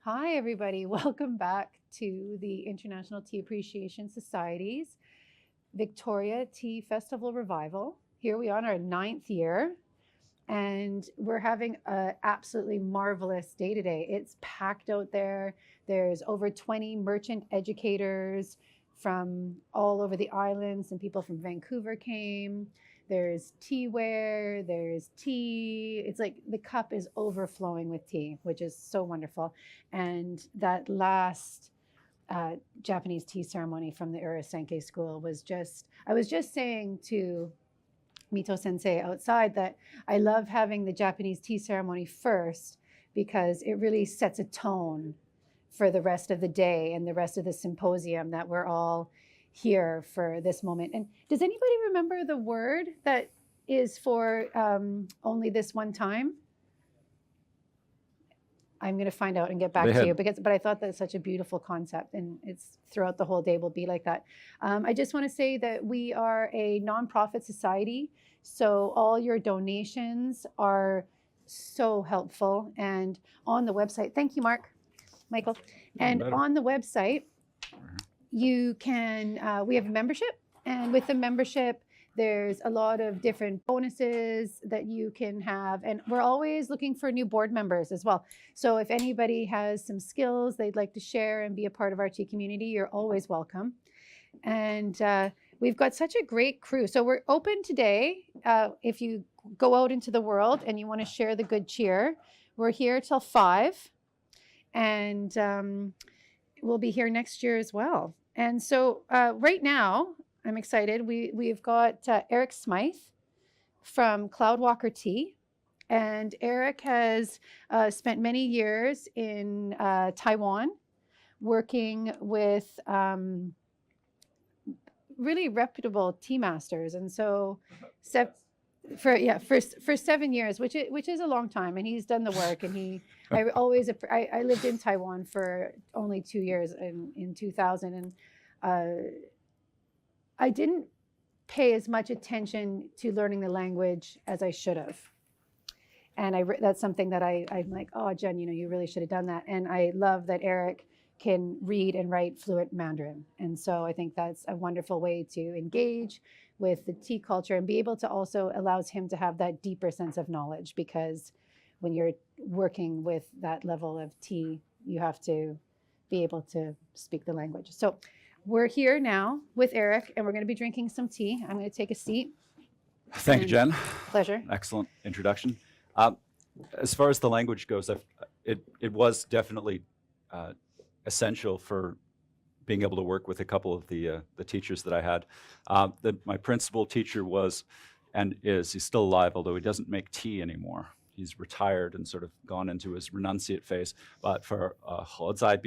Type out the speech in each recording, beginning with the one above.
Hi, everybody. Welcome back to the International Tea Appreciation Society's Victoria Tea Festival Revival. Here we are in our 9th year, and we're having an absolutely marvelous day today. It's packed out there. There's over 20 merchant educators from all over the islands, and people from Vancouver came. There's teaware, there's tea. It's like the cup is overflowing with tea, which is so wonderful. And that last Japanese tea ceremony from the Urasenke school was just, I was just saying to Mito Sensei outside that I love having the Japanese tea ceremony first because it really sets a tone for the rest of the day and the rest of the symposium that we're all here for this moment. And does anybody remember the word that is for only this one time? I'm going to find out and get back to you but I thought that's such a beautiful concept, and it's throughout the whole day will be like that. I just want to say that we are a nonprofit society, so all your donations are so helpful. And on the website, thank you, Michael. And on the website, you can, we have a membership, and with the membership, there's a lot of different bonuses that you can have. And we're always looking for new board members as well. So if anybody has some skills they'd like to share and be a part of our tea community, you're always welcome. And we've got such a great crew. So we're open today. If you go out into the world and you want to share the good cheer, we're here till 5. And we'll be here next year as well. And so right now, I'm excited. We've got Erick Smithe from CloudWalker Tea. And Erick has spent many years in Taiwan working with really reputable tea masters. And so for 7 years, which is a long time, and he's done the work. And I lived in Taiwan for only 2 years in 2000, and I didn't pay as much attention to learning the language as I should have. And that's something that I'm like, oh, Jen, you really should have done that. And I love that Erick can read and write fluent Mandarin. And so I think that's a wonderful way to engage with the tea culture and be able to also allows him to have that deeper sense of knowledge, because when you're working with that level of tea, you have to be able to speak the language. So we're here now with Erick, and we're going to be drinking some tea. I'm going to take a seat. Thank you, Jen. Pleasure. Excellent introduction. As far as the language goes, it was definitely essential for being able to work with a couple of the teachers that I had. My principal teacher was, and he's still alive, although he doesn't make tea anymore. He's retired and sort of gone into his renunciate phase. But for He Zai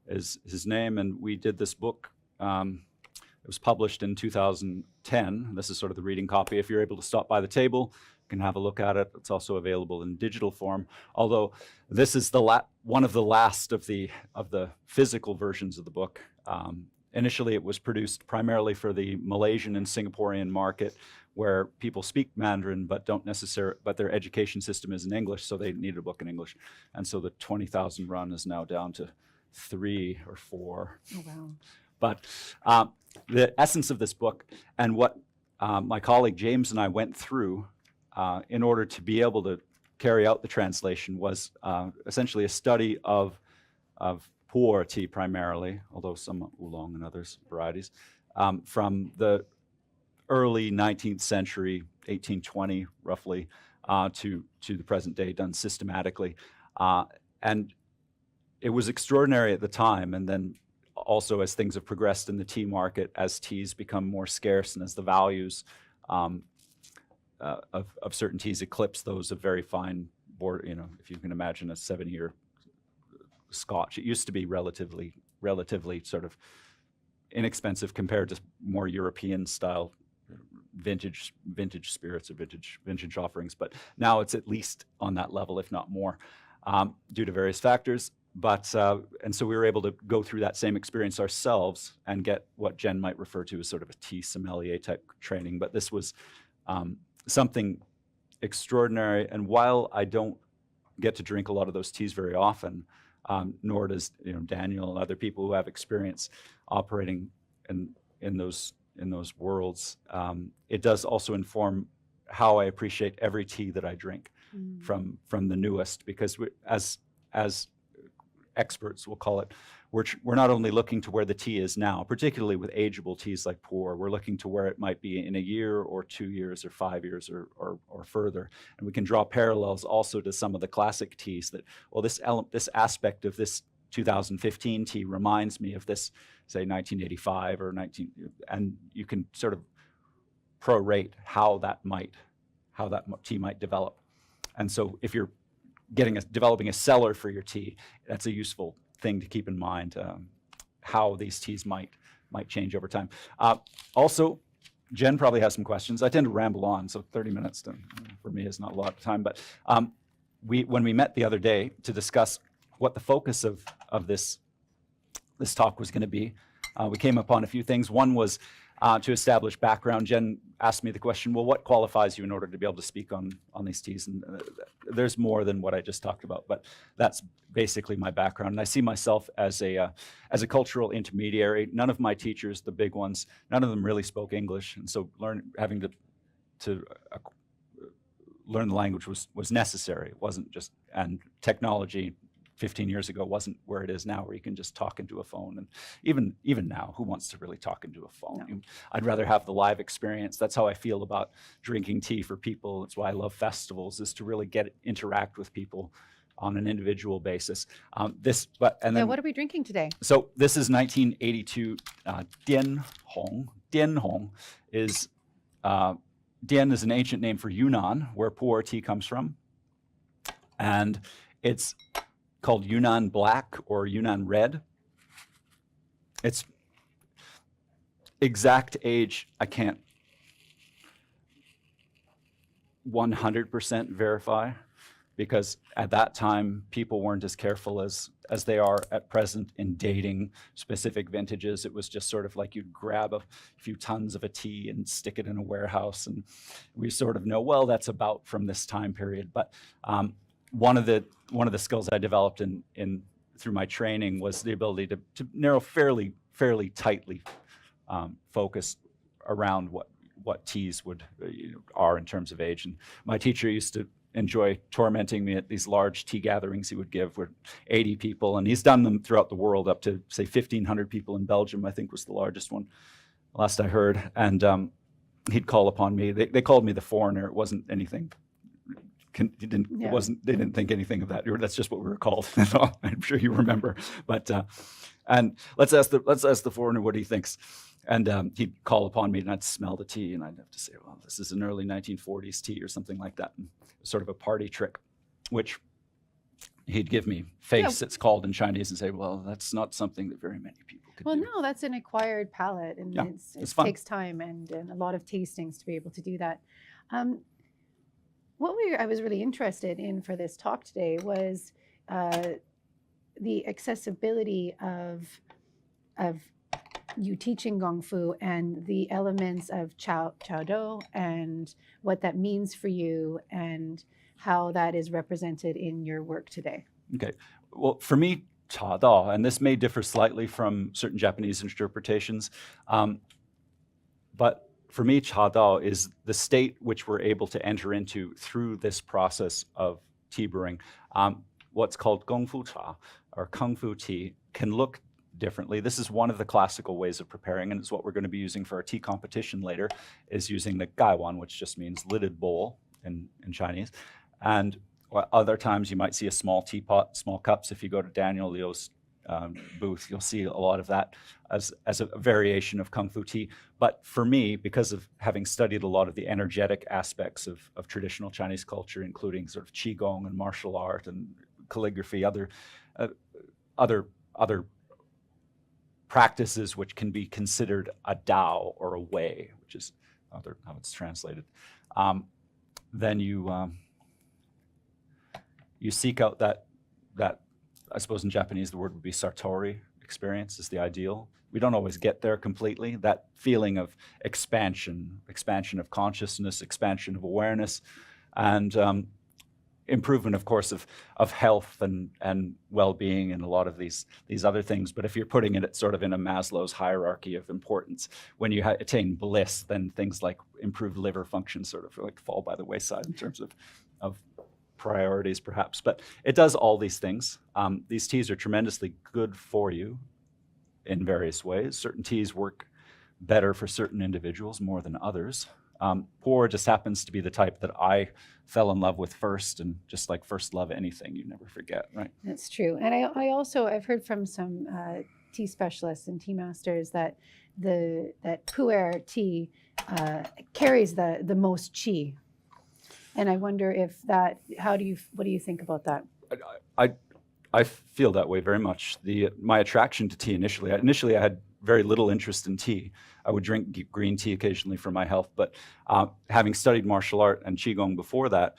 is his name, and we did this book. It was published in 2010. This is sort of the reading copy. If you're able to stop by the table, you can have a look at it. It's also available in digital form, although this is one of the last of the physical versions of the book. Initially, it was produced primarily for the Malaysian and Singaporean market, where people speak Mandarin but but their education system is in English, so they need a book in English. And so the 20,000 run is now down to 3 or 4. Oh, wow. But the essence of this book, and what my colleague James and I went through in order to be able to carry out the translation, was essentially a study of pu'er tea primarily, although some oolong and others varieties, from the early 19th century, 1820 roughly, to the present day, done systematically. And it was extraordinary at the time, and then also as things have progressed in the tea market, as teas become more scarce and as the values of certain teas eclipse those of very fine, if you can imagine a 7-year Scotch. It used to be relatively sort of inexpensive compared to more European style vintage spirits or vintage offerings, but now it's at least on that level, if not more, due to various factors. But and so we were able to go through that same experience ourselves and get what Jen might refer to as sort of a tea sommelier type training. But this was something extraordinary. And while I don't get to drink a lot of those teas very often, nor does Daniel and other people who have experience operating in those worlds. It does also inform how I appreciate every tea that I drink, from the newest, because as experts, we'll call it, we're not only looking to where the tea is now, particularly with ageable teas like Pu'er, we're looking to where it might be in a year or 2 years or 5 years or further. And we can draw parallels also to some of the classic teas that, well, this aspect of this 2015 tea reminds me of this, say, 1985 or and you can sort of prorate how that tea might develop. And so if you're developing a cellar for your tea, that's a useful thing to keep in mind, how these teas might change over time. Also, Jen probably has some questions. I tend to ramble on, so 30 minutes for me is not a lot of time. But when we met the other day to discuss what the focus of this talk was going to be, we came upon a few things. One was to establish background. Jen asked me the question, well, what qualifies you in order to be able to speak on these teas? And there's more than what I just talked about, but that's basically my background. And I see myself as a cultural intermediary. None of my teachers, the big ones, none of them really spoke English. And so having to learn the language was necessary. It wasn't just, and technology 15 years ago wasn't where it is now, where you can just talk into a phone. And even now, who wants to really talk into a phone? No. I'd rather have the live experience. That's how I feel about drinking tea for people. That's why I love festivals, is to really interact with people on an individual basis. What are we drinking today? So this is 1982 Dian Hong. Dian Hong is Dian is an ancient name for Yunnan, where Pu'er tea comes from, and it's called Yunnan Black or Yunnan Red. Its exact age I can't 100% verify, because at that time people weren't as careful as they are at present in dating specific vintages. It was just sort of like you'd grab a few tons of a tea and stick it in a warehouse, and we sort of know, well, that's about from this time period. But one of the skills I developed through my training was the ability to narrow fairly tightly focus around what teas are in terms of age. And my teacher used to enjoy tormenting me at these large tea gatherings he would give with 80 people, and he's done them throughout the world, up to say 1,500 people in Belgium, I think was the largest one, last I heard. And he'd call upon me. They called me the foreigner. It wasn't anything. They didn't think anything of that. That's just what we were called. I'm sure you remember. But and let's ask the foreigner what he thinks. And he'd call upon me, and I'd smell the tea, and I'd have to say, well, this is an early 1940s tea or something like that. And sort of a party trick, which he'd give me face, it's called in Chinese, and say, well, that's not something that very many people could do. Well, no, that's an acquired palate, and it takes time and a lot of tastings to be able to do that. What I was really interested in for this talk today was the accessibility of you teaching Gong Fu and the elements of Chao Do and what that means for you and how that is represented in your work today. Okay. Well, for me, Chao Do, and this may differ slightly from certain Japanese interpretations, but for me, Chao Do is the state which we're able to enter into through this process of tea brewing. What's called Gong Fu Cha or Kung Fu tea can look differently. This is one of the classical ways of preparing, and it's what we're going to be using for our tea competition later, is using the gaiwan, which just means lidded bowl in Chinese. And other times you might see a small teapot, small cups. If you go to Daniel Liu's booth, you'll see a lot of that as a variation of Kung Fu tea. But for me, because of having studied a lot of the energetic aspects of traditional Chinese culture, including sort of Qigong and martial art and calligraphy, other practices which can be considered a Dao or a Wei, which is how it's translated, then you seek out that I suppose in Japanese the word would be Sartori experience is the ideal. We don't always get there completely. That feeling of expansion of consciousness, expansion of awareness, and improvement, of course, of health and well-being and a lot of these other things. But if you're putting it sort of in a Maslow's hierarchy of importance, when you attain bliss, then things like improved liver function sort of like fall by the wayside in terms of priorities, perhaps. But it does all these things. These teas are tremendously good for you in various ways. Certain teas work better for certain individuals more than others. Pour just happens to be the type that I fell in love with first, and just like first love anything, you never forget, right? That's true. And I've heard from some tea specialists and tea masters that that pu'er tea carries the most qi. And I wonder if that, what do you think about that? I feel that way very much. My attraction to tea initially I had very little interest in tea. I would drink green tea occasionally for my health, but having studied martial art and Qigong before that,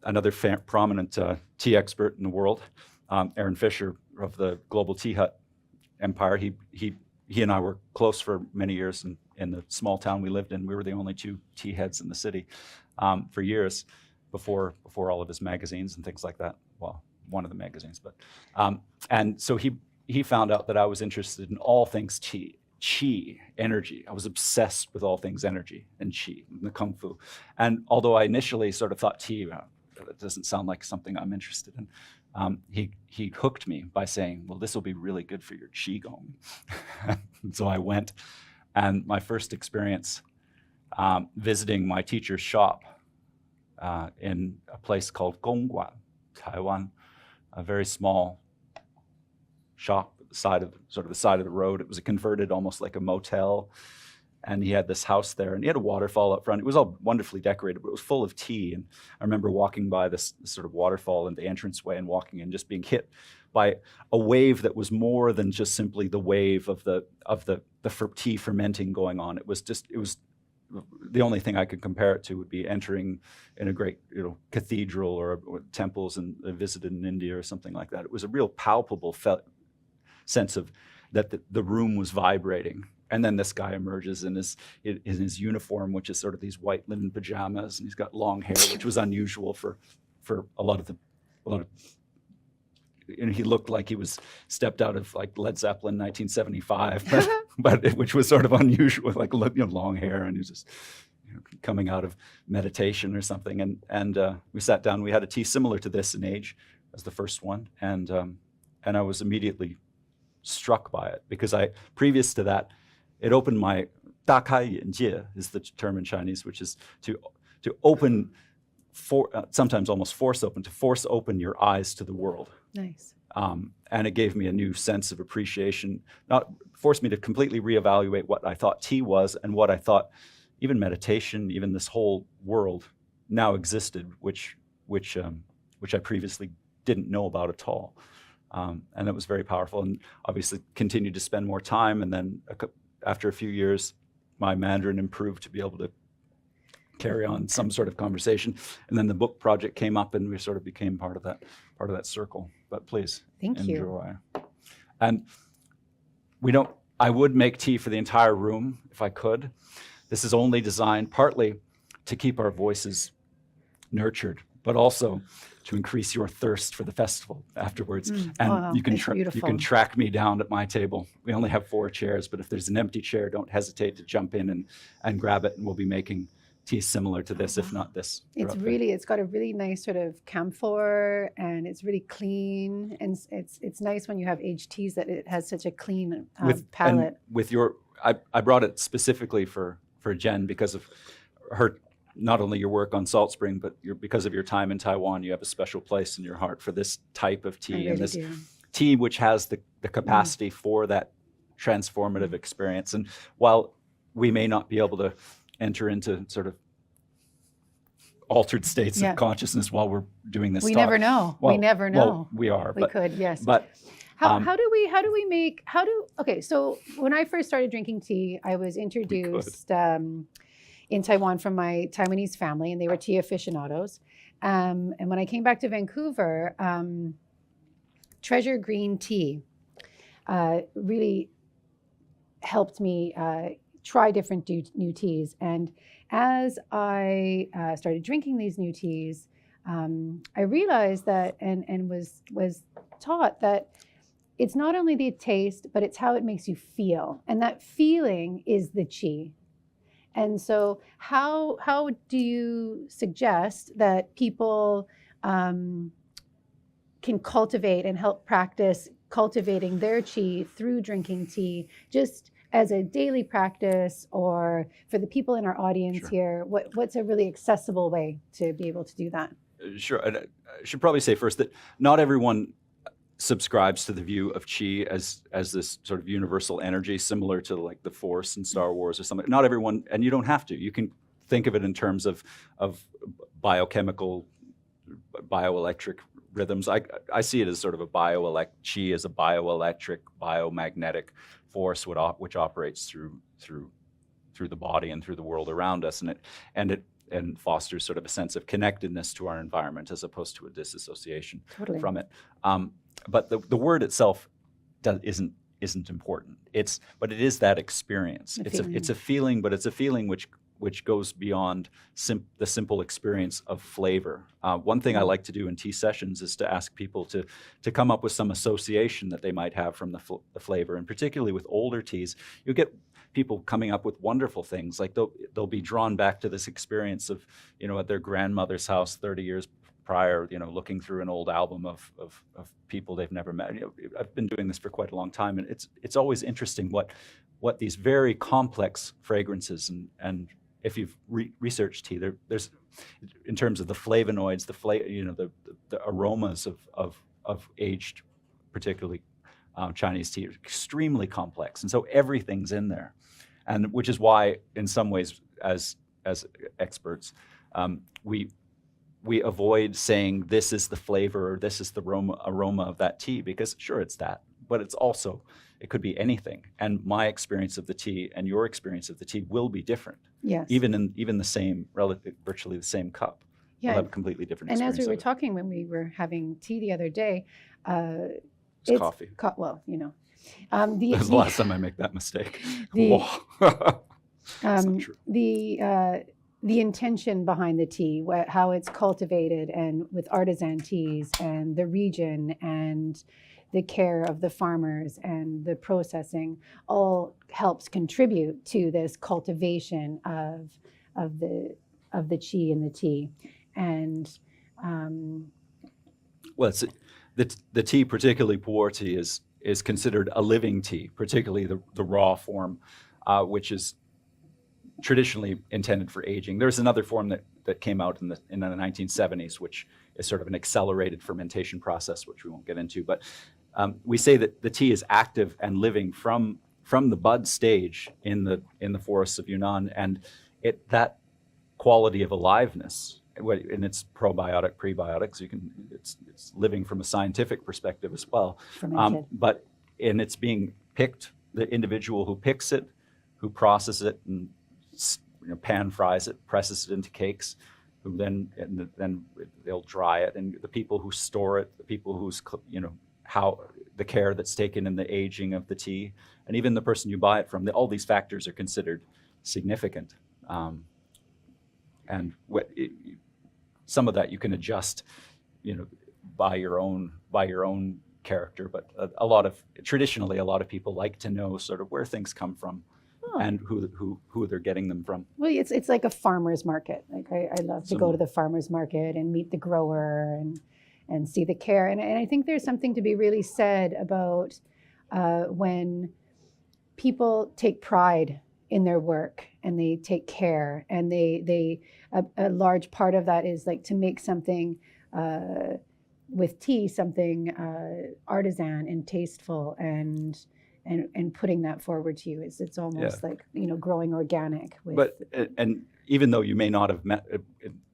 another prominent tea expert in the world, Aaron Fisher of the Global Tea Hut Empire, he and I were close for many years in the small town we lived in. We were the only two tea heads in the city for years before all of his magazines and things like that. Well, one of the magazines, but and so he found out that I was interested in all things qi, energy. I was obsessed with all things energy and qi, and the kung fu. And although I initially sort of thought tea, that doesn't sound like something I'm interested in, he hooked me by saying, well, this will be really good for your qigong. So I went, and my first experience visiting my teacher's shop in a place called Gongguan, Taiwan, a very small shop at the side of the road. It was converted almost like a motel, and he had this house there, and he had a waterfall up front. It was all wonderfully decorated, but it was full of tea. And I remember walking by this sort of waterfall in the entranceway and walking in, just being hit by a wave that was more than just simply the wave of the tea fermenting going on. It was the only thing I could compare it to would be entering in a great cathedral or temples and visited in India or something like that. It was a real palpable sense of that the room was vibrating. And then this guy emerges in his uniform, which is sort of these white linen pajamas, and he's got long hair, which was unusual for a lot of he looked like he was stepped out of like Led Zeppelin 1975, but which was sort of unusual, like long hair, and he was just coming out of meditation or something. And we sat down. We had a tea similar to this in age as the first one, and I was immediately struck by it because previous to that, it opened my 大开眼界 is the term in Chinese, which is to open. Sometimes almost force open your eyes to the world. Nice. And it gave me a new sense of appreciation, forced me to completely reevaluate what I thought tea was and what I thought even meditation, even this whole world now existed, which I previously didn't know about at all. And it was very powerful, and obviously continued to spend more time. And then after a few years, my Mandarin improved to be able to carry on some sort of conversation, and then the book project came up, and we sort of became part of that circle. But please, enjoy. And I would make tea for the entire room if I could. This is only designed partly to keep our voices nurtured, but also to increase your thirst for the festival afterwards. And you can track me down at my table. We only have 4 chairs, but if there's an empty chair, don't hesitate to jump in and grab it, and we'll be making tea similar to this, if not this. It's got a really nice sort of camphor, and it's really clean, and it's nice when you have aged teas that it has such a clean palate. I brought it specifically for Jen because of her, not only your work on Salt Spring, but because of your time in Taiwan. You have a special place in your heart for this type of tea, and this tea which has the capacity for that transformative experience. And while we may not be able to enter into sort of altered states of consciousness while we're doing this talk. Never know. Well, we never know. Well, we are. We could, yes. But okay, so when I first started drinking tea, I was introduced in Taiwan from my Taiwanese family, and they were tea aficionados. And when I came back to Vancouver, Treasure Green Tea really helped me try different new teas. And as I started drinking these new teas, I realized that and was taught that it's not only the taste, but it's how it makes you feel. And that feeling is the qi. And so how do you suggest that people can cultivate and help practice cultivating their qi through drinking tea, just as a daily practice, or for the people in our audience Sure. here, what's a really accessible way to be able to do that? Sure. And I should probably say first that not everyone subscribes to the view of qi as this sort of universal energy, similar to like the Force in Star Wars or something. Not everyone, and you don't have to. You can think of it in terms of biochemical, bioelectric rhythms. I see it as sort of qi as a bioelectric, biomagnetic force which operates through the body and through the world around us, and fosters sort of a sense of connectedness to our environment as opposed to a disassociation from it. But the word itself isn't important. But it is that experience. It's a feeling, but it's a feeling which goes beyond the simple experience of flavor. One thing I like to do in tea sessions is to ask people to come up with some association that they might have from the flavor, and particularly with older teas, you'll get people coming up with wonderful things. Like they'll be drawn back to this experience of, at their grandmother's house 30 years prior, looking through an old album of people they've never met. I've been doing this for quite a long time, and it's always interesting what these very complex fragrances and if you've researched tea, there's in terms of the flavonoids, the aromas of aged, particularly Chinese tea, are extremely complex, and so everything's in there, and which is why, in some ways, as experts, we avoid saying this is the flavor or this is the aroma of that tea, because sure, it's that, but it could be anything. And my experience of the tea and your experience of the tea will be different. Yes. Even the same, virtually the same cup. Yeah. We'll have a completely different experience. And as we were talking when we were having tea the other day, it's coffee. That's the last time I make that mistake. That's not true. The intention behind the tea, how it's cultivated, and with artisan teas, and the region, and the care of the farmers, and the processing, all helps contribute to this cultivation of the qi in the tea. And the tea, particularly pu'er tea, is considered a living tea, particularly the raw form, which is traditionally intended for aging. There's another form that came out in the 1970s, which is sort of an accelerated fermentation process, which we won't get into. But we say that the tea is active and living from the bud stage in the forests of Yunnan, and that quality of aliveness, and it's probiotic, prebiotics. It's living from a scientific perspective as well. But it's being picked. The individual who picks it, who processes it, and pan fries it, presses it into cakes, who then they'll dry it, and the people who store it, the people who's how the care that's taken in the aging of the tea, and even the person you buy it from, all these factors are considered significant. And some of that you can adjust, by your own character. But traditionally, a lot of people like to know sort of where things come from. And who they're getting them from. Well, it's like a farmer's market. Like I love to go to the farmer's market and meet the grower and see the care. And I think there's something to be really said about when people take pride in their work and they take care, and a large part of that is like to make something with tea, something artisan and tasteful, and putting that forward to you. It's almost like growing organic. And even though you may not have met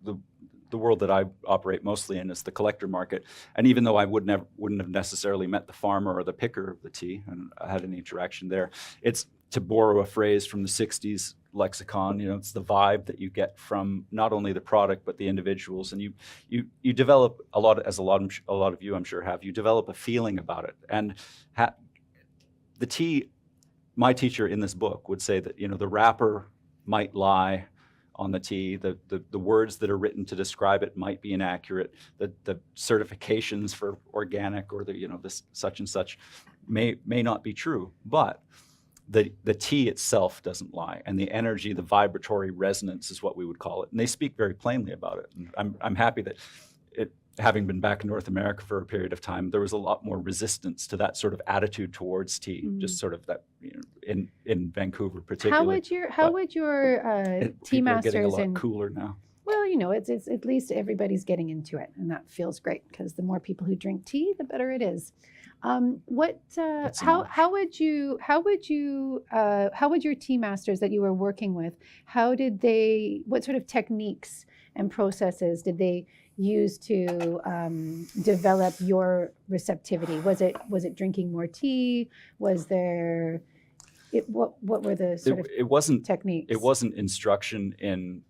the world that I operate mostly in is the collector market, and even though I wouldn't have necessarily met the farmer or the picker of the tea and I had any interaction there, it's, to borrow a phrase from the 60s lexicon, it's the vibe that you get from not only the product but the individuals, and you develop a lot of you I'm sure have, you develop a feeling about it. And the tea, my teacher in this book would say that the wrapper might lie on the tea. The words that are written to describe it might be inaccurate. The certifications for organic or this such and such may not be true, but the tea itself doesn't lie, and the energy, the vibratory resonance is what we would call it. And they speak very plainly about it. And I'm happy that having been back in North America for a period of time, there was a lot more resistance to that sort of attitude towards tea, just sort of that, in Vancouver particularly. How would your tea people are getting a masters lot cooler now. Well, it's at least everybody's getting into it, and that feels great because the more people who drink tea, the better it is. How would your tea masters that you were working with, what sort of techniques and processes did they use to develop your receptivity? Was it drinking more tea? Was there, what were the sort of techniques? It wasn't instruction in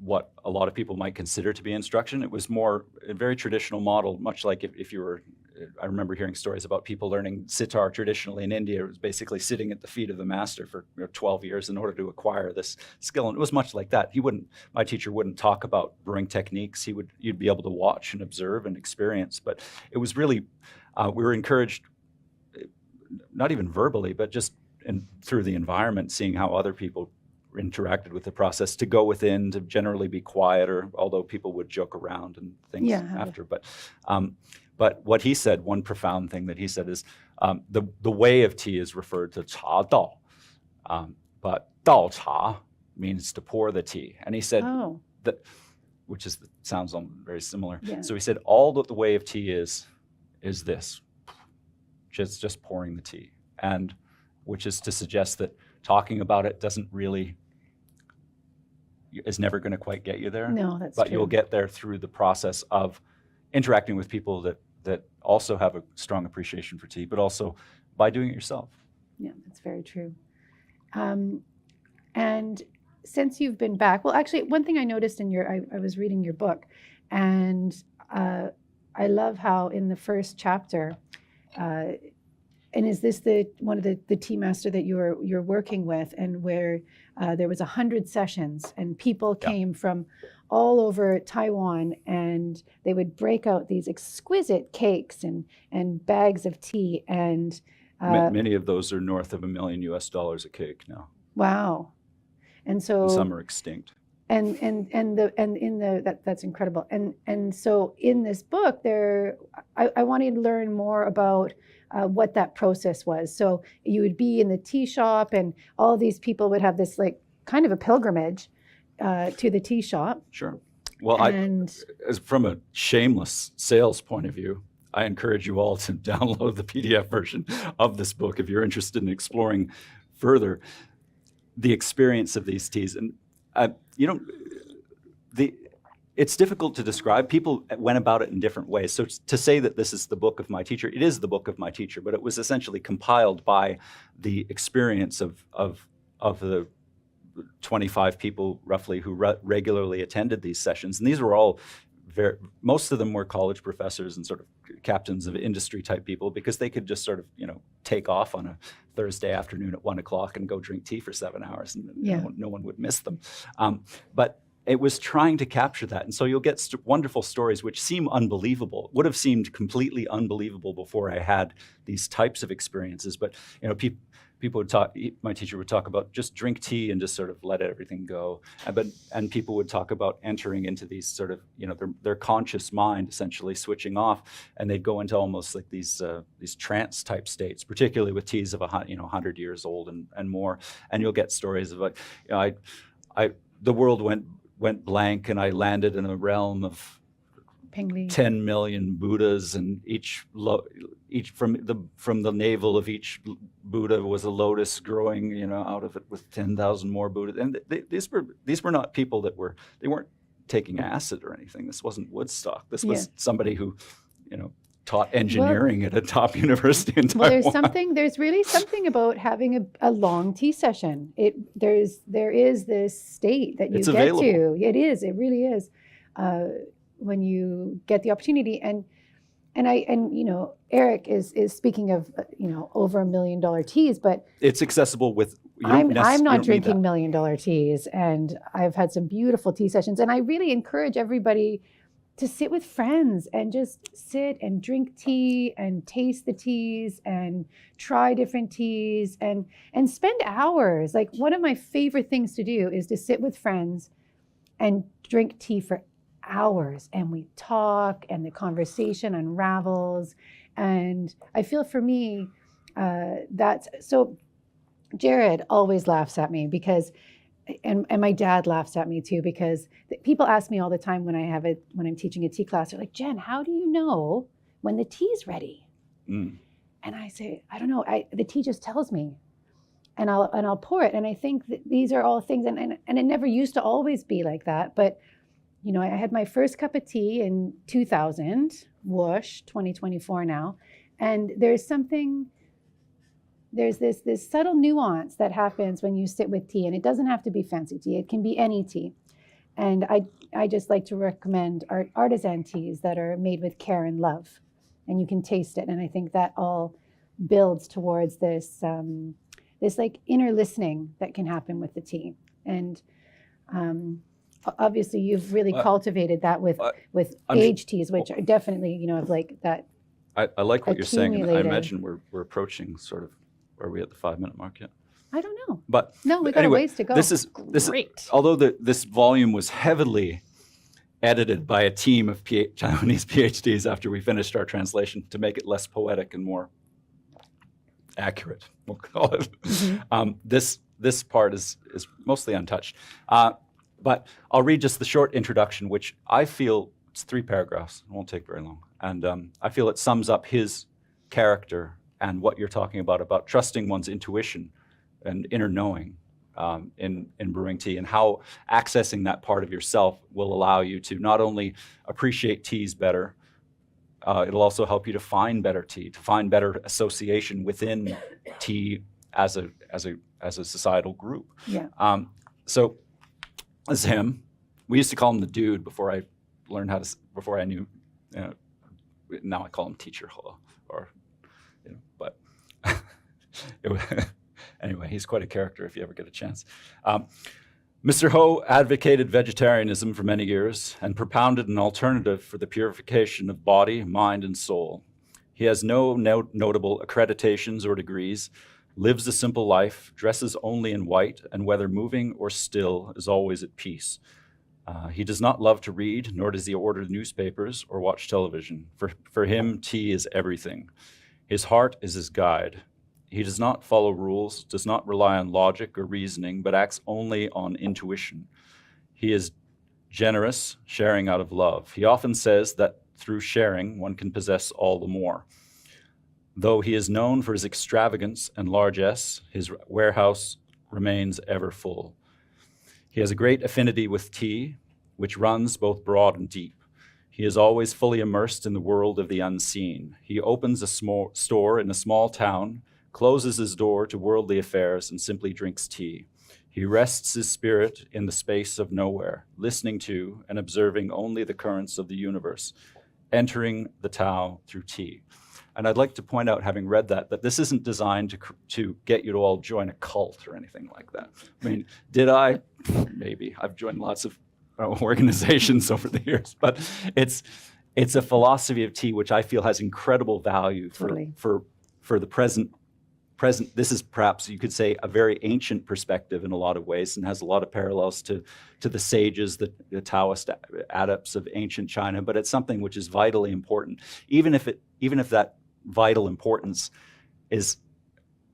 what a lot of people might consider to be instruction. It was more a very traditional model, much like if you were, I remember hearing stories about people learning sitar traditionally in India. It was basically sitting at the feet of the master for 12 years in order to acquire this skill. And it was much like that. My teacher wouldn't talk about brewing techniques. You'd be able to watch and observe and experience. But it was really, we were encouraged, not even verbally, but just through the environment, seeing how other people interacted with the process, to go within, to generally be quieter, although people would joke around and things after. But what he said, one profound thing that he said is, the way of tea is referred to cha dao, but dao cha means to pour the tea. And he said that, sounds very similar. Yeah. So he said all that the way of tea is this, just pouring the tea, and which is to suggest that talking about it is never going to quite get you there. No, that's but true. You'll get there through the process of interacting with people that also have a strong appreciation for tea, but also by doing it yourself. Yeah, that's very true. And since you've been back, well, actually, one thing I noticed I was reading your book, and I love how in the first chapter, and is this one of the tea master that you're working with, and where there was 100 sessions and people came from all over Taiwan, and they would break out these exquisite cakes and bags of tea, and many of those are north of $1 million a cake now. Wow. And so some are extinct. And that's incredible. And so in this book I wanted to learn more about what that process was. So you would be in the tea shop, and all these people would have this like kind of a pilgrimage to the tea shop. Sure. Well, from a shameless sales point of view, I encourage you all to download the PDF version of this book if you're interested in exploring further the experience of these teas. And it's difficult to describe. People went about it in different ways. So to say that this is the book of my teacher, it is the book of my teacher, but it was essentially compiled by the experience of the 25 people roughly who regularly attended these sessions. And these were all most of them were college professors and sort of captains of industry type people, because they could just sort of, take off on a Thursday afternoon at 1 o'clock and go drink tea for 7 hours, and no one would miss them. But it was trying to capture that. And so you'll get wonderful stories which seem unbelievable, would have seemed completely unbelievable before I had these types of experiences. But, people would talk, my teacher would talk about just drink tea and just sort of let everything go. And people would talk about entering into these sort of, their conscious mind essentially switching off, and they'd go into almost like these trance type states, particularly with teas of 100 years old and more. And you'll get stories of the world went blank, and I landed in a realm of 10 million Buddhas, and each from the navel of each Buddha was a lotus growing, out of it with 10,000 more Buddhas. And these were not people they weren't taking acid or anything. This wasn't Woodstock. This was somebody who, taught engineering at a top university in Taiwan. Well, there's really something about having a long tea session. There is this state that you get available. to. It really is. When you get the opportunity, and Erick is speaking of over $1 million teas, but it's accessible with I'm not you don't need drinking that. $1 million teas, and I've had some beautiful tea sessions. And I really encourage everybody to sit with friends and just sit and drink tea and taste the teas and try different teas and spend hours. Like, one of my favorite things to do is to sit with friends and drink tea for hours, and we talk and the conversation unravels. And I feel for me, that's so. Jared always laughs at me because, and my dad laughs at me too, because people ask me all the time when I'm teaching a tea class, they're like, Jen, how do you know when the tea's ready? And I say, I don't know. The tea just tells me, and I'll pour it. And I think that these are all things, and it never used to always be like that. But you know, I had my first cup of tea in 2000, whoosh, 2024 now, and there's this subtle nuance that happens when you sit with tea, and it doesn't have to be fancy tea. It can be any tea. And I just like to recommend artisan teas that are made with care and love, and you can taste it. And I think that all builds towards this like inner listening that can happen with the tea. And obviously you've really cultivated that with aged teas, which are definitely, you know, of like that. I like what you're saying, and I accumulated. imagine we're approaching sort of, are we at the 5-minute mark yet? I don't know. But No, we got anyway, a ways to go. This is although this volume was heavily edited by a team of Taiwanese PhDs after we finished our translation to make it less poetic and more accurate, we'll call it. This part is mostly untouched. But I'll read just the short introduction, which I feel, it's 3 paragraphs. It won't take very long. And I feel it sums up his character and what you're talking about trusting one's intuition and inner knowing in brewing tea, and how accessing that part of yourself will allow you to not only appreciate teas better, it'll also help you to find better tea, to find better association within tea as a societal group. Yeah. So this is him. We used to call him the dude before I learned how to, before I knew, now I call him teacher, or, you know, but anyway, he's quite a character if you ever get a chance. Mr. Ho advocated vegetarianism for many years and propounded an alternative for the purification of body, mind, and soul. He has no notable accreditations or degrees, lives a simple life, dresses only in white, and whether moving or still is always at peace. He does not love to read, nor does he order newspapers or watch television. For him, tea is everything. His heart is his guide. He does not follow rules, does not rely on logic or reasoning, but acts only on intuition. He is generous, sharing out of love. He often says that through sharing, one can possess all the more. Though he is known for his extravagance and largesse, his warehouse remains ever full. He has a great affinity with tea, which runs both broad and deep. He is always fully immersed in the world of the unseen. He opens a small store in a small town, closes his door to worldly affairs, and simply drinks tea. He rests his spirit in the space of nowhere, listening to and observing only the currents of the universe, entering the Tao through tea. And I'd like to point out, having read that this isn't designed to get you to all join a cult or anything like that. I mean, did I? Maybe. I've joined lots of organizations over the years, but it's a philosophy of tea which I feel has incredible value for the present. This is perhaps, you could say, a very ancient perspective in a lot of ways, and has a lot of parallels to the sages, the Taoist adepts of ancient China. But it's something which is vitally important, even if that vital importance is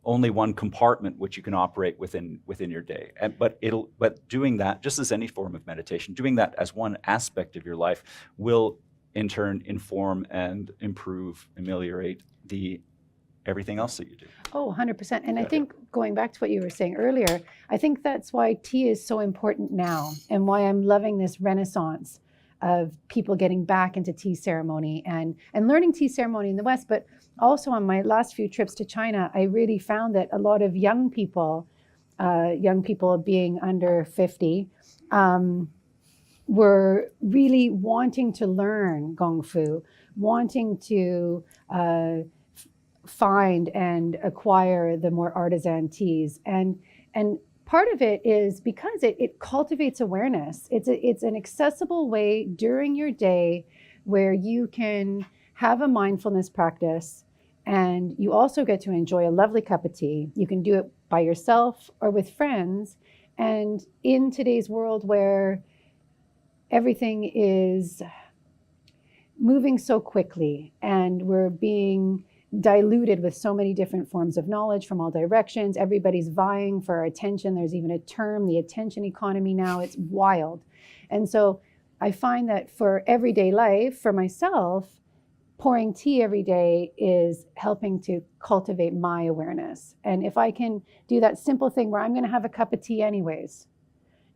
only one compartment which you can operate within your day. But doing that, just as any form of meditation, doing that as one aspect of your life will in turn inform and improve, ameliorate everything else that you do. Oh, 100%. And I think, going back to what you were saying earlier, I think that's why tea is so important now, and why I'm loving this renaissance of people getting back into tea ceremony and learning tea ceremony in the West. But also, on my last few trips to China, I really found that a lot of young people being under 50, were really wanting to learn Gong Fu, wanting to find and acquire the more artisan teas. And And part of it is because it cultivates awareness. It's an accessible way during your day where you can have a mindfulness practice, and you also get to enjoy a lovely cup of tea. You can do it by yourself or with friends. And in today's world where everything is moving so quickly and we're being diluted with so many different forms of knowledge from all directions, everybody's vying for our attention. There's even a term, the attention economy now. It's wild. And so I find that for everyday life, for myself, pouring tea every day is helping to cultivate my awareness. And if I can do that simple thing where I'm going to have a cup of tea anyways,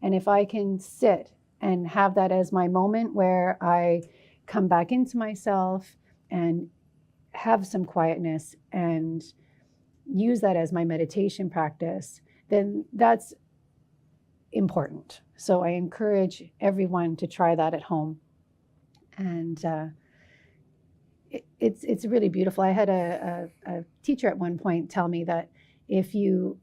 and if I can sit and have that as my moment where I come back into myself and have some quietness and use that as my meditation practice, then that's important. So I encourage everyone to try that at home. And it's really beautiful. I had a teacher at one point tell me that if you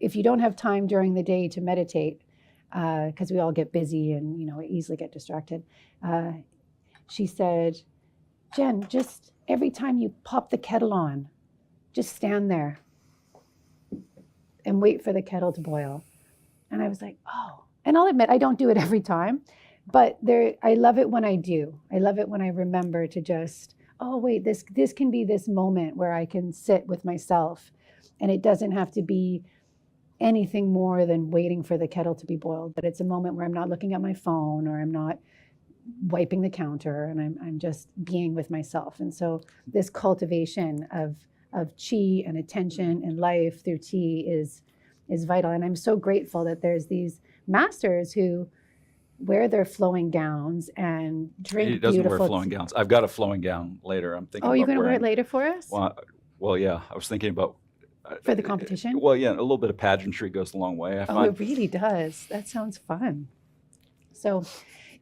don't have time during the day to meditate, because we all get busy and easily get distracted, she said, Jen, just every time you pop the kettle on, just stand there and wait for the kettle to boil. And I was like, oh. And I'll admit, I don't do it every time, but I love it when I do. I love it when I remember to just, oh, wait, this can be this moment where I can sit with myself, and it doesn't have to be anything more than waiting for the kettle to be boiled, but it's a moment where I'm not looking at my phone or I'm not wiping the counter, and I'm just being with myself. And so this cultivation of qi and attention and life through tea is vital. And I'm so grateful that there's these masters who wear their flowing gowns and drink He doesn't beautiful wear flowing gowns. I've got a flowing gown later. I'm thinking. Oh, you're going to wear it later for us? Well, yeah. I was thinking about. For the competition? Well, yeah, a little bit of pageantry goes a long way, I Oh, find. it really does. That sounds fun. So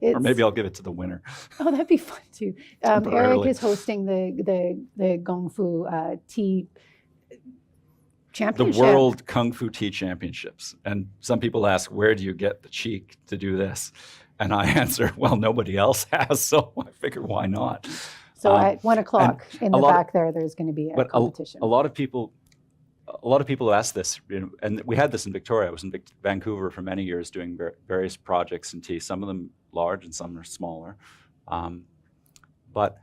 Or maybe I'll give it to the winner. Oh, that'd be fun too. Erick Temporarily. is hosting the Kung Fu Tea The Championship. World Kung Fu Tea Championships. And some people ask, where do you get the cheek to do this? And I answer, well, nobody else has, so I figured, why not? So at 1 o'clock in the back there's going to be a competition. A lot of people ask this, and we had this in Victoria. I was in Vancouver for many years doing various projects in tea, some of them large and some are smaller. But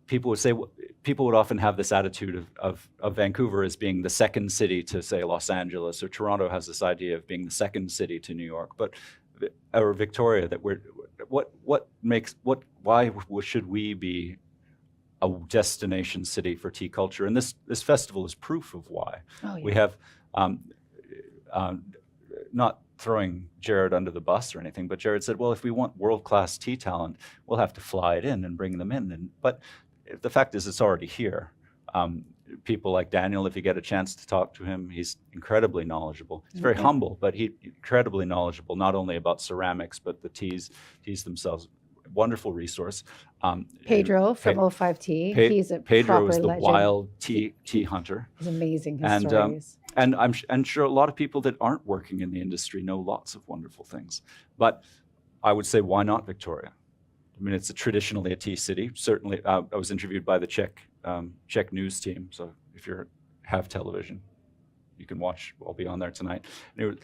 people would often have this attitude of Vancouver as being the second city to, say, Los Angeles, or Toronto has this idea of being the second city to New York, or Victoria, that why should we be a destination city for tea culture? And this festival is proof of why. Oh, yeah. We have, not throwing Jared under the bus or anything, but Jared said, well, if we want world-class tea talent, we'll have to fly it in and bring them in. But the fact is, it's already here. People like Daniel, if you get a chance to talk to him, he's incredibly knowledgeable. He's very humble, but he's incredibly knowledgeable, not only about ceramics, but the teas themselves. Wonderful resource. Pedro from O5T, he's a Pedro proper is the legend. wild tea hunter. He's amazing, his stories. And I'm sure a lot of people that aren't working in the industry know lots of wonderful things. But I would say, why not Victoria? I mean, it's traditionally a tea city. Certainly, I was interviewed by the Czech news team. So if you have television, you can watch. I'll be on there tonight. And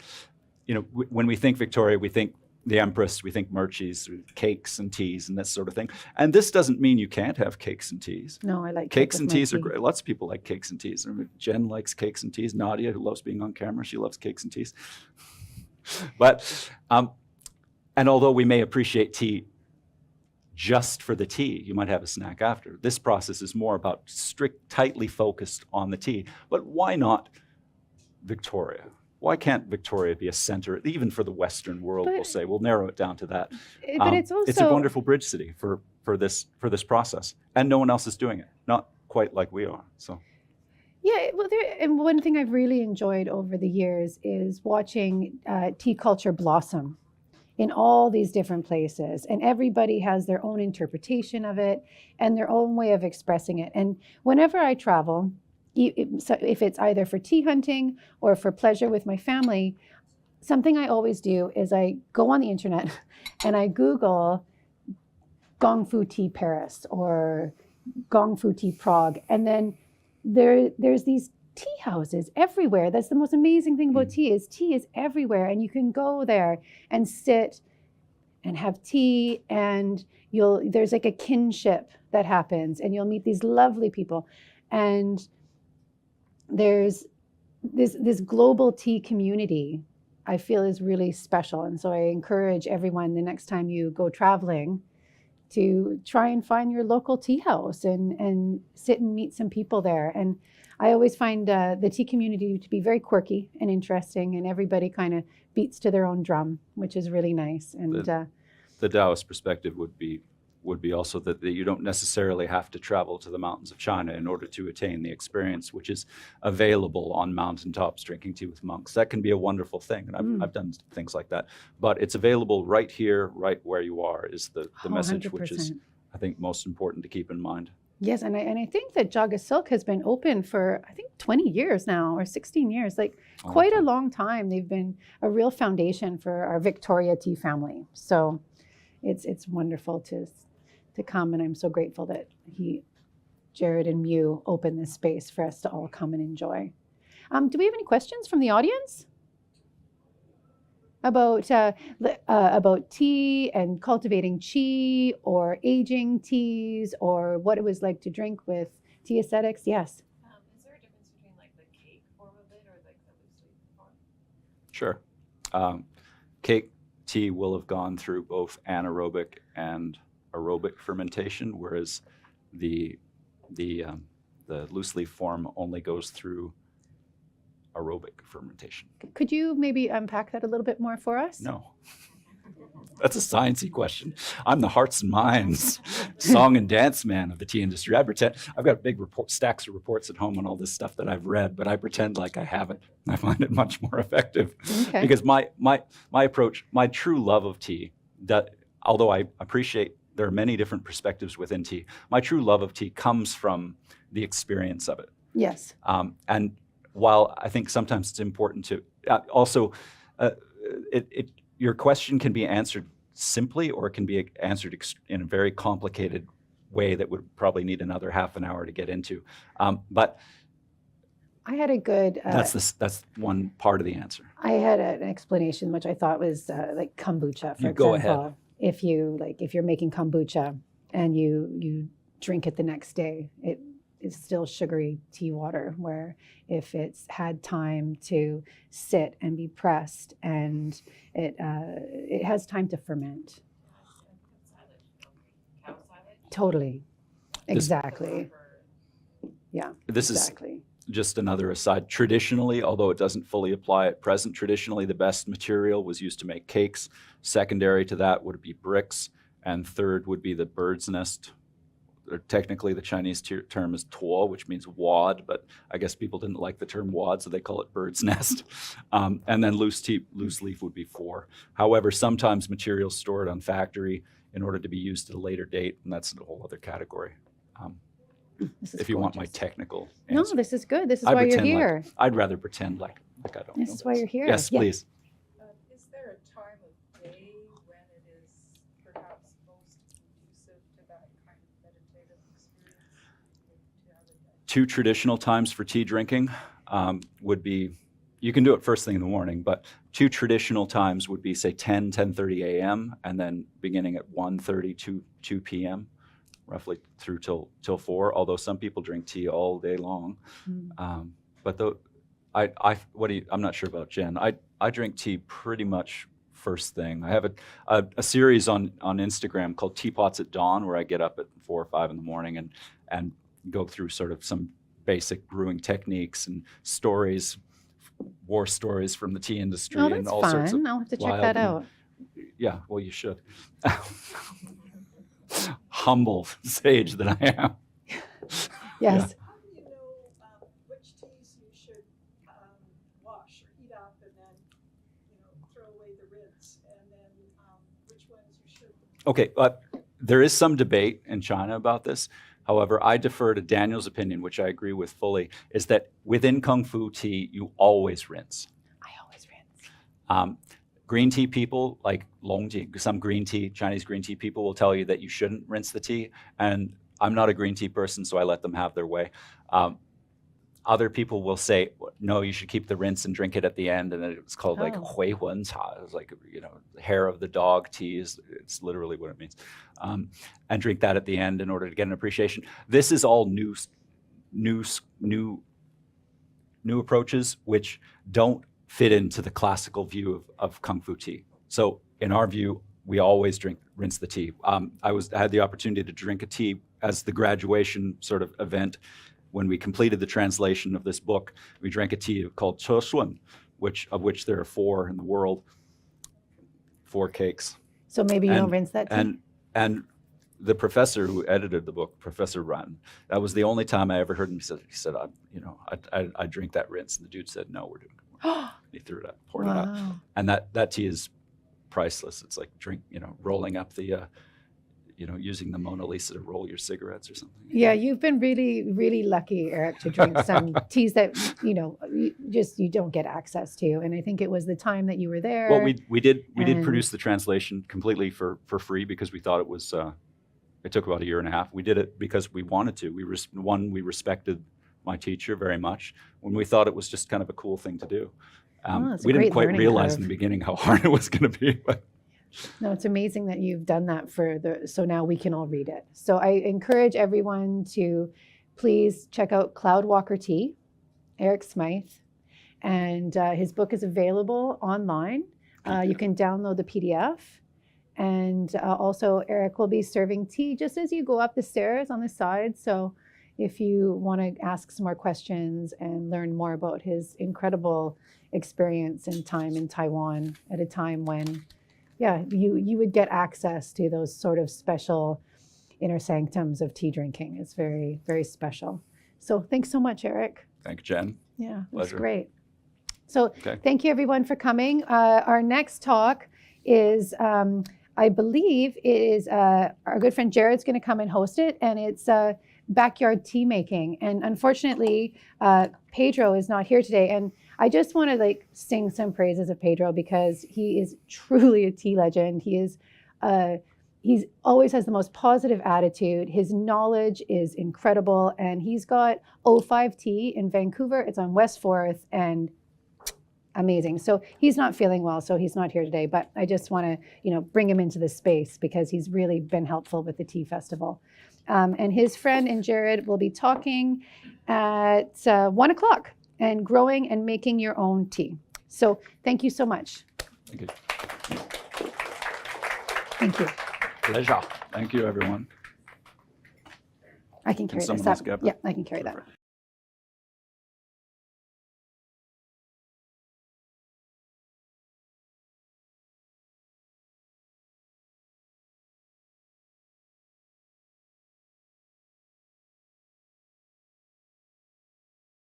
when we think Victoria, we think the Empress, we think Murchie's, cakes and teas and this sort of thing. And this doesn't mean you can't have cakes and teas. No, I like cakes and teas are great. Lots of people like cakes and teas. I mean, Jen likes cakes and teas. Nadia, who loves being on camera, she loves cakes and teas. But, and although we may appreciate tea just for the tea, you might have a snack after. This process is more about tightly focused on the tea. But why not Victoria? Why can't Victoria be a center, even for the Western world, we'll say? We'll narrow it down to that. But it's also... It's a wonderful bridge city for this process. And no one else is doing it, not quite like we are, so. Yeah, well, and one thing I've really enjoyed over the years is watching tea culture blossom in all these different places. And everybody has their own interpretation of it and their own way of expressing it. And whenever I travel, So if it's either for tea hunting or for pleasure with my family, something I always do is I go on the internet and I Google Gong Fu Tea Paris or Gong Fu Tea Prague. And then there's these tea houses everywhere. That's the most amazing thing about tea is everywhere. And you can go there and sit and have tea, and there's like a kinship that happens, and you'll meet these lovely people. And there's this global tea community I feel is really special. And so I encourage everyone the next time you go traveling to try and find your local tea house and sit and meet some people there. And I always find the tea community to be very quirky and interesting, and everybody kind of beats to their own drum, which is really nice. And the Daoist perspective would be also that you don't necessarily have to travel to the mountains of China in order to attain the experience which is available on mountaintops drinking tea with monks. That can be a wonderful thing, and I've done things like that. But it's available right here, right where you are, is the message 100%. Which is, I think, most important to keep in mind. Yes, and I think that Jaga Silk has been open for, I think, 20 years now, or 16 years, like quite a long time. They've been a real foundation for our Victoria tea family. So it's wonderful to come, and I'm so grateful that Jared and Mew opened this space for us to all come and enjoy. Do we have any questions from the audience about tea and cultivating qi or aging teas, or what it was like to drink with tea ascetics? Yes. Is there a difference between like the cake form of it or like the loose leaf form? Sure. Cake tea will have gone through both anaerobic and aerobic fermentation, whereas the loose leaf form only goes through aerobic fermentation. Could you maybe unpack that a little bit more for us? No. That's a sciencey question. I'm the hearts and minds song and dance man of the tea industry. I pretend I've got big stacks of reports at home on all this stuff that I've read, but I pretend like I haven't. I find it much more effective because my approach, my true love of tea, that although I appreciate there are many different perspectives within tea, my true love of tea comes from the experience of it. Yes. And while I think sometimes it's important to your question can be answered simply, or it can be answered in a very complicated way that would probably need another half an hour to get into. But I had a good. That's one part of the answer. I had an explanation which I thought was like kombucha. For go example, ahead. If you're making kombucha and you drink it the next day, it is still sugary tea water, where if it's had time to sit and be pressed and it has time to ferment. Cow silage? Totally. Exactly. Yeah. This exactly. is just another aside. Traditionally, although it doesn't fully apply at present, traditionally the best material was used to make cakes. Secondary to that would be bricks, and third would be the bird's nest. Technically, the Chinese term is tuo, which means wad, but I guess people didn't like the term wad, so they call it bird's nest. And then loose leaf would be 4. However, sometimes materials stored on factory in order to be used at a later date, and that's a whole other category. If you want my technical answer. No, this is good. This is why you're here. I'd rather pretend like I don't know. This is why you're here. Yes, please. Is there a time of day when it is perhaps most conducive to that kind of meditative experience? 2 traditional times for tea drinking would be, you can do it first thing in the morning, but 2 traditional times would be, say, 10:30 a.m. and then beginning at 1:30 to 2 p.m. roughly through till 4. Although some people drink tea all day long, but I'm not sure about Jen. I drink tea pretty much first thing. I have a series on Instagram called Teapots at Dawn, where I get up at 4 or 5 in the morning and go through sort of some basic brewing techniques and stories, war stories from the tea industry. Oh, that's and all fun. sorts of I'll have to check that out. Yeah, well, you should. Humble sage that I am. Yes. Yeah. How do you know which teas you should wash or heat up and then throw away the rinse, and then which ones you should? Okay, there is some debate in China about this. However, I defer to Daniel's opinion, which I agree with fully, is that within Kung Fu tea, you always rinse. I always rinse. Green tea people, like long tea, some green tea, Chinese green tea people will tell you that you shouldn't rinse the tea. And I'm not a green tea person, so I let them have their way. Other people will say, no, you should keep the rinse and drink it at the end. And it's called like hui huan cha. It's like, hair of the dog tea it's literally what it means. And drink that at the end in order to get an appreciation. This is all new approaches which don't fit into the classical view of Kung Fu tea. So in our view, we always rinse the tea. I had the opportunity to drink a tea as the graduation sort of event. When we completed the translation of this book, we drank a tea called Che Shun, of which there are 4 in the world, 4 cakes. So maybe you don't rinse that tea? And the professor who edited the book, Professor Ran, that was the only time I ever heard him. He said, I drink that rinse. And the dude said, no, we're doing it. He threw it out, poured it out. And that tea is priceless. It's like rolling up the, using the Mona Lisa to roll your cigarettes or something. Yeah, you've been really, really lucky, Eric, to drink some teas that, you don't get access to. And I think it was the time that you were there. Well, we did produce the translation completely for free because we thought it was, it took about 1.5 years. We did it because we wanted to. We respected my teacher very much when we thought it was just kind of a cool thing to do. We didn't quite realize in the beginning how hard it was going to be. But. No, it's amazing that you've done that so now we can all read it. So I encourage everyone to please check out CloudWalker Tea, Erick Smithe, and his book is available online. You can download the PDF. And also Eric will be serving tea just as you go up the stairs on the side. So if you want to ask some more questions and learn more about his incredible experience and time in Taiwan at a time when, you would get access to those sort of special inner sanctums of tea drinking. It's very, very special. So thanks so much, Eric. Thank you, Jen. Yeah, it was Pleasure. great. So Thank you everyone for coming. Our next talk is, I believe it is our good friend Jared's going to come and host it, and it's backyard tea making. And unfortunately, Pedro is not here today. And I just want to sing some praises of Pedro because he is truly a tea legend. He's always has the most positive attitude. His knowledge is incredible, and he's got O5 Tea in Vancouver. It's on West 4th, and amazing. So he's not feeling well, so he's not here today, but I just want to, bring him into this space because he's really been helpful with the Tea Festival. And his friend and Jared will be talking at 1 o'clock and growing and making your own tea. So thank you so much. Thank you. Thank you. Pleasure. Thank you, everyone. I can carry this up. Yeah, I can carry that.